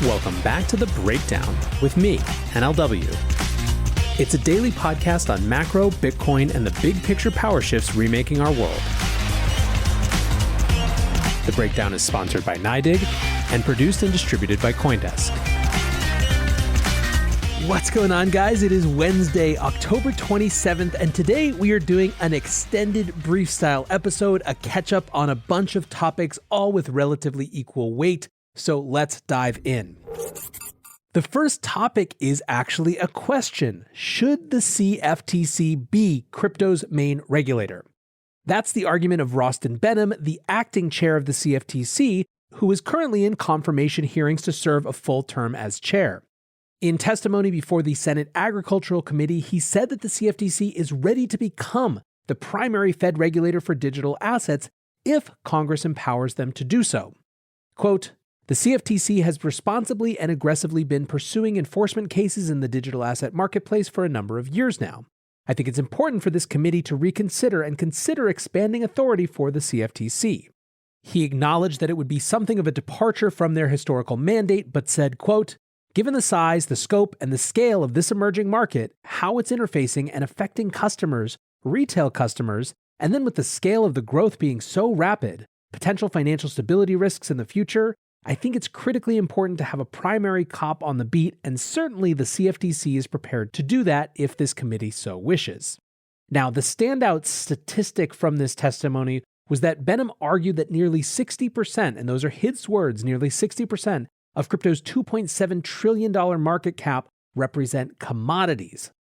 Welcome back to The Breakdown with me, NLW. It's a daily podcast on macro, Bitcoin, and the big picture power shifts remaking our world. The Breakdown is sponsored by NYDIG and produced and distributed by CoinDesk. What's going on, guys? It is Wednesday, October 27th, and today we are doing an extended brief style episode, a catch up on a bunch of topics, all with relatively equal weight. So let's dive in. The first topic is actually a question. Should the CFTC be crypto's main regulator? That's the argument of Rostin Behnam, the acting chair of the CFTC, who is currently in confirmation hearings to serve a full term as chair. In testimony before the Senate Agricultural Committee, he said that the CFTC is ready to become the primary Fed regulator for digital assets if Congress empowers them to do so. Quote, "The CFTC has responsibly and aggressively been pursuing enforcement cases in the digital asset marketplace for a number of years now. I think it's important for this committee to reconsider and consider expanding authority for the CFTC." He acknowledged that it would be something of a departure from their historical mandate, but said, quote, "Given the size, the scope, and the scale of this emerging market, how it's interfacing and affecting customers, retail customers, and then with the scale of the growth being so rapid, potential financial stability risks in the future, I think it's critically important to have a primary cop on the beat, and certainly the CFTC is prepared to do that if this committee so wishes." Now, the standout statistic from this testimony was that Behnam argued that nearly 60%, and those are his words, nearly 60% of crypto's $2.7 trillion market cap represent commodities.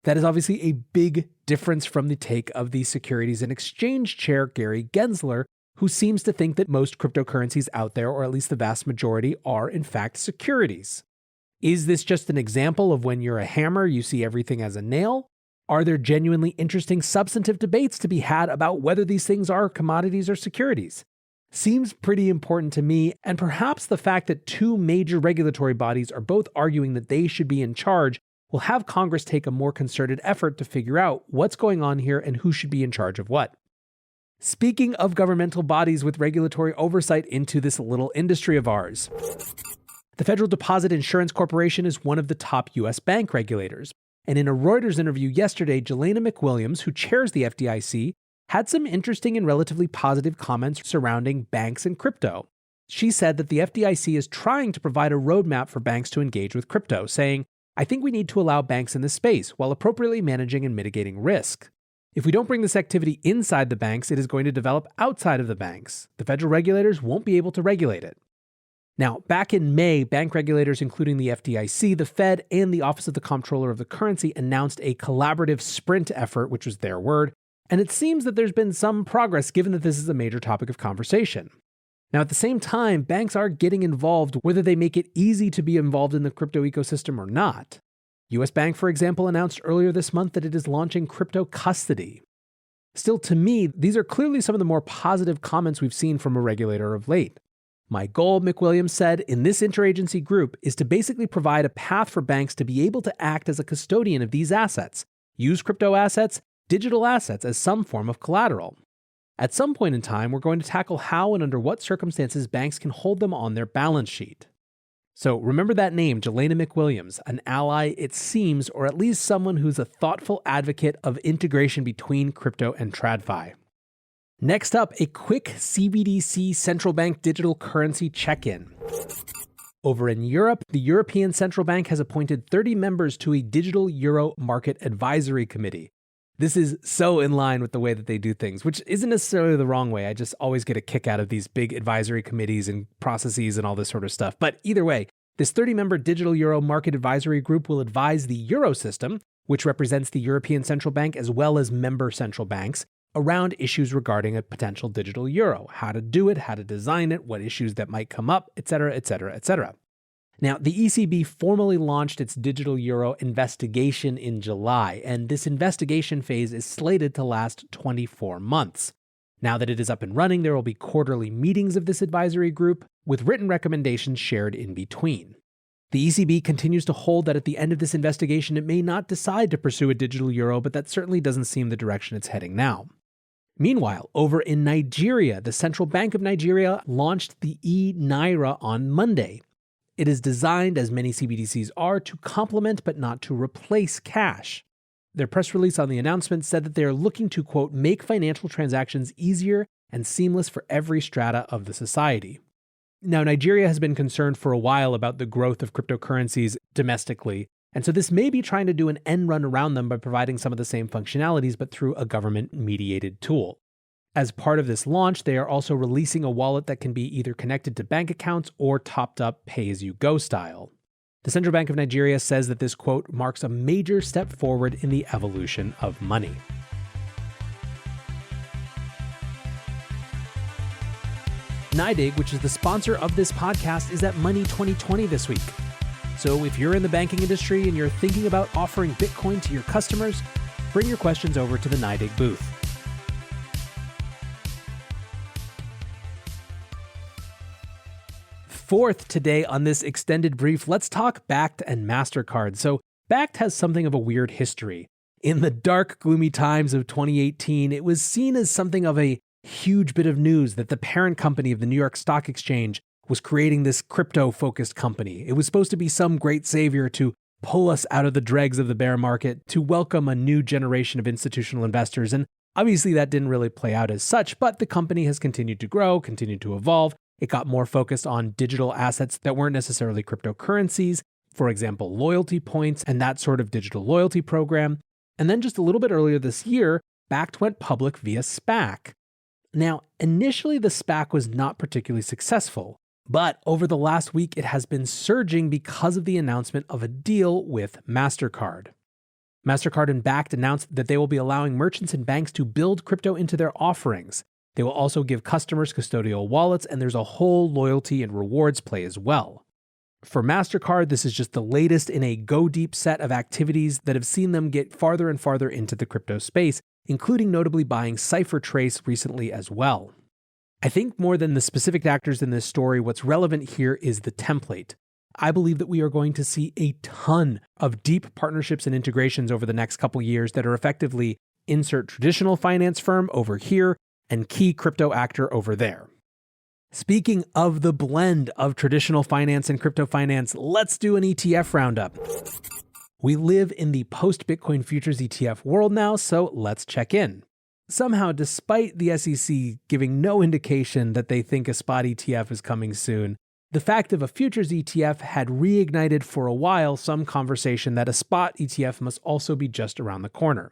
That is obviously a big difference from the take of the Securities and Exchange Chair, Gary Gensler, who seems to think that most cryptocurrencies out there, or at least the vast majority, are in fact securities. Is this just an example of when you're a hammer, you see everything as a nail? Are there genuinely interesting substantive debates to be had about whether these things are commodities or securities? Seems pretty important to me, and perhaps the fact that two major regulatory bodies are both arguing that they should be in charge will have Congress take a more concerted effort to figure out what's going on here and who should be in charge of what. Speaking of governmental bodies with regulatory oversight into this little industry of ours, the Federal Deposit Insurance Corporation is one of the top U.S. bank regulators. And in a Reuters interview yesterday, Jelena McWilliams, who chairs the FDIC, had some interesting and relatively positive comments surrounding banks and crypto. She said that the FDIC is trying to provide a roadmap for banks to engage with crypto, saying, "I think we need to allow banks in this space while appropriately managing and mitigating risk. If we don't bring this activity inside the banks, it is going to develop outside of the banks. The federal regulators won't be able to regulate it." Now, back in May, bank regulators, including the FDIC, the Fed, and the Office of the Comptroller of the Currency, announced a collaborative sprint effort, which was their word, and it seems that there's been some progress given that this is a major topic of conversation. Now, at the same time, banks are getting involved whether they make it easy to be involved in the crypto ecosystem or not. US Bank, for example, announced earlier this month that it is launching crypto custody. Still, to me, these are clearly some of the more positive comments we've seen from a regulator of late. "My goal," McWilliams said, "in this interagency group is to basically provide a path for banks to be able to act as a custodian of these assets, use crypto assets, digital assets as some form of collateral. At some point in time, we're going to tackle how and under what circumstances banks can hold them on their balance sheet." So remember that name, Jelena McWilliams, an ally, it seems, or at least someone who's a thoughtful advocate of integration between crypto and TradFi. Next up, a quick CBDC central bank digital currency check-in. Over in Europe, the European Central Bank has appointed 30 members to a digital euro market advisory committee. This is so in line with the way that they do things, which isn't necessarily the wrong way. I just always get a kick out of these big advisory committees and processes and all this sort of stuff. But either way, this 30-member digital euro market advisory group will advise the euro system, which represents the European Central Bank as well as member central banks, around issues regarding a potential digital euro, how to do it, how to design it, what issues that might come up, etc., etc., etc. Now, the ECB formally launched its digital euro investigation in July, and this investigation phase is slated to last 24 months. Now that it is up and running, there will be quarterly meetings of this advisory group, with written recommendations shared in between. The ECB continues to hold that at the end of this investigation, it may not decide to pursue a digital euro, but that certainly doesn't seem the direction it's heading now. Meanwhile, over in Nigeria, the Central Bank of Nigeria launched the e-Naira on Monday. It is designed, as many CBDCs are, to complement but not to replace cash. Their press release on the announcement said that they are looking to, quote, make financial transactions easier and seamless for every strata of the society. Now, Nigeria has been concerned for a while about the growth of cryptocurrencies domestically, and so this may be trying to do an end run around them by providing some of the same functionalities, but through a government-mediated tool. As part of this launch, they are also releasing a wallet that can be either connected to bank accounts or topped up pay-as-you-go style. The Central Bank of Nigeria says that this, quote, marks a major step forward in the evolution of money. NYDIG, which is the sponsor of this podcast, is at Money 2020 this week. So if you're in the banking industry and you're thinking about offering Bitcoin to your customers, bring your questions over to the NYDIG booth. Fourth today on this extended brief, let's talk Bakkt and Mastercard. So Bakkt has something of a weird history. In the dark, gloomy times of 2018, it was seen as something of a huge bit of news that the parent company of the New York Stock Exchange was creating this crypto-focused company. It was supposed to be some great savior to pull us out of the dregs of the bear market, to welcome a new generation of institutional investors. And obviously that didn't really play out as such, but the company has continued to grow, continued to evolve. It got more focused on digital assets that weren't necessarily cryptocurrencies, for example, loyalty points and that sort of digital loyalty program. And then just a little bit earlier this year, Bakkt went public via SPAC. Now, initially the SPAC was not particularly successful, but over the last week it has been surging because of the announcement of a deal with Mastercard. Mastercard and Bakkt announced that they will be allowing merchants and banks to build crypto into their offerings. They will also give customers custodial wallets, and there's a whole loyalty and rewards play as well. For Mastercard, this is just the latest in a go-deep set of activities that have seen them get farther and farther into the crypto space, including notably buying CipherTrace recently as well. I think more than the specific actors in this story, what's relevant here is the template. I believe that we are going to see a ton of deep partnerships and integrations over the next couple years that are effectively insert traditional finance firm over here and key crypto actor over there. Speaking of the blend of traditional finance and crypto finance, let's do an ETF roundup. We live in the post-Bitcoin futures ETF world now, so let's check in. Somehow, despite the SEC giving no indication that they think a spot ETF is coming soon, the fact of a futures ETF had reignited for a while some conversation that a spot ETF must also be just around the corner.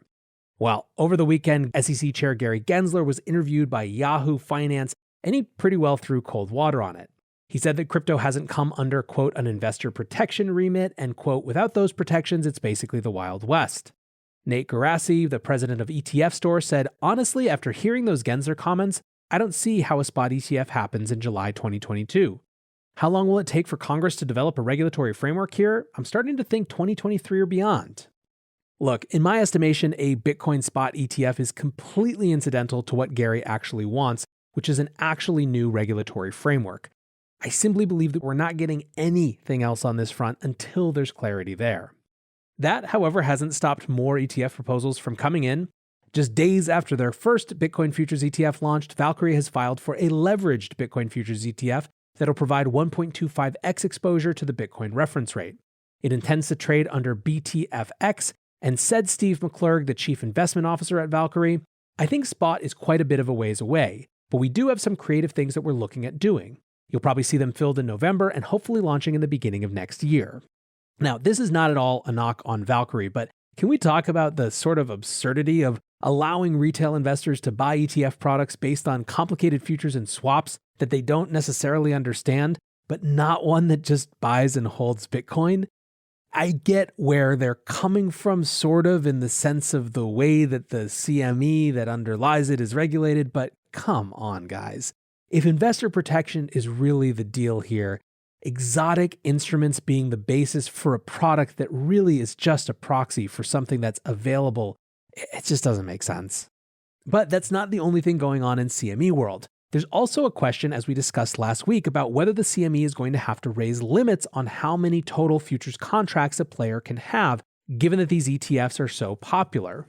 Well, over the weekend, SEC Chair Gary Gensler was interviewed by Yahoo Finance, and he pretty well threw cold water on it. He said that crypto hasn't come under, quote, an investor protection remit, and, quote, without those protections, it's basically the Wild West. Nate Garassi, the president of ETF Store, said, honestly, after hearing those Gensler comments, I don't see how a spot ETF happens in July 2022. How long will it take for Congress to develop a regulatory framework here? I'm starting to think 2023 or beyond. Look, in my estimation, a Bitcoin spot ETF is completely incidental to what Gary actually wants, which is an actually new regulatory framework. I simply believe that we're not getting anything else on this front until there's clarity there. That, however, hasn't stopped more ETF proposals from coming in. Just days after their first Bitcoin futures ETF launched, Valkyrie has filed for a leveraged Bitcoin futures ETF that'll provide 1.25x exposure to the Bitcoin reference rate. It intends to trade under BTFX, and said Steve McClurg, the chief investment officer at Valkyrie, I think spot is quite a bit of a ways away, but we do have some creative things that we're looking at doing. You'll probably see them filled in November and hopefully launching in the beginning of next year. Now, this is not at all a knock on Valkyrie, but can we talk about the sort of absurdity of allowing retail investors to buy ETF products based on complicated futures and swaps that they don't necessarily understand, but not one that just buys and holds Bitcoin? I get where they're coming from, sort of, in the sense of the way that the CME that underlies it is regulated, but come on, guys. If investor protection is really the deal here, exotic instruments being the basis for a product that really is just a proxy for something that's available, it just doesn't make sense. But that's not the only thing going on in CME world. There's also a question, as we discussed last week, about whether the CME is going to have to raise limits on how many total futures contracts a player can have, given that these ETFs are so popular.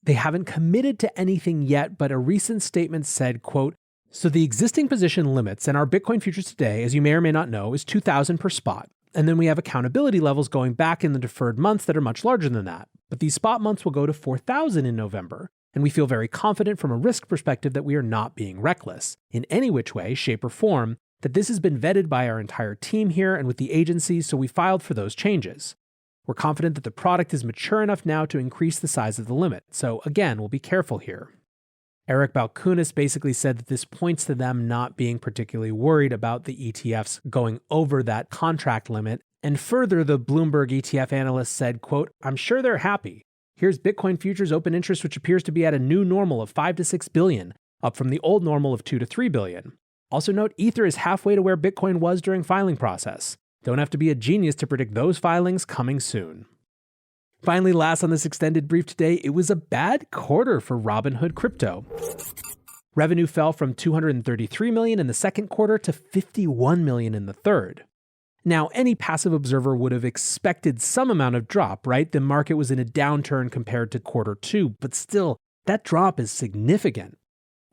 They haven't committed to anything yet, but a recent statement said, quote, so the existing position limits in our Bitcoin futures today, as you may or may not know, is 2,000 per spot. And then we have accountability levels going back in the deferred months that are much larger than that. But these spot months will go to 4,000 in November. And we feel very confident from a risk perspective that we are not being reckless in any which way, shape, or form, that this has been vetted by our entire team here and with the agencies, so we filed for those changes. We're confident that the product is mature enough now to increase the size of the limit. So again, we'll be careful here. Eric Balkunis basically said that this points to them not being particularly worried about the ETFs going over that contract limit. And further, the Bloomberg ETF analyst said, quote, "I'm sure they're happy. Here's Bitcoin futures open interest, which appears to be at a new normal of 5 to 6 billion, up from the old normal of 2 to 3 billion. Also note, Ether is halfway to where Bitcoin was during filing process. Don't have to be a genius to predict those filings coming soon." Finally, last on this extended brief today, it was a bad quarter for Robinhood crypto. Revenue fell from $233 million in the second quarter to $51 million in the third. Now, any passive observer would have expected some amount of drop, right? The market was in a downturn compared to quarter two, but still, that drop is significant.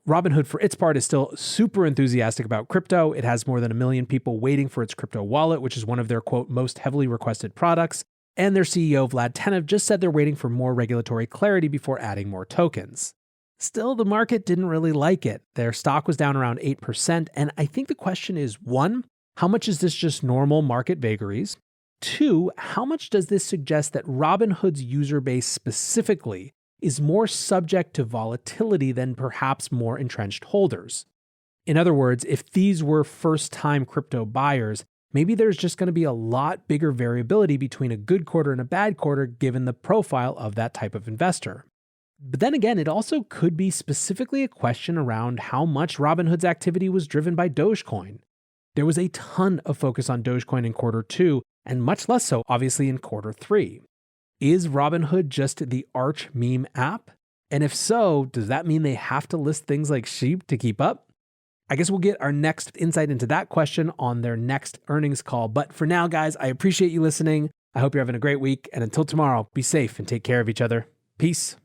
Robinhood, for its part, is still super enthusiastic about crypto. It has more than 1 million people waiting for its crypto wallet, which is one of their, quote, most heavily requested products. And their CEO, Vlad Tenev, just said they're waiting for more regulatory clarity before adding more tokens. Still, the market didn't really like it. Their stock was down around 8%. And I think the question is, 1, how much is this just normal market vagaries? 2, how much does this suggest that Robinhood's user base specifically is more subject to volatility than perhaps more entrenched holders? In other words, if these were first-time crypto buyers, maybe there's just going to be a lot bigger variability between a good quarter and a bad quarter given the profile of that type of investor. But then again, it also could be specifically a question around how much Robinhood's activity was driven by Dogecoin. There was a ton of focus on Dogecoin in quarter two, and much less so, obviously, in quarter three. Is Robinhood just the arch meme app? And if so, does that mean they have to list things like sheep to keep up? I guess we'll get our next insight into that question on their next earnings call. But for now, guys, I appreciate you listening. I hope you're having a great week. And until tomorrow, be safe and take care of each other. Peace.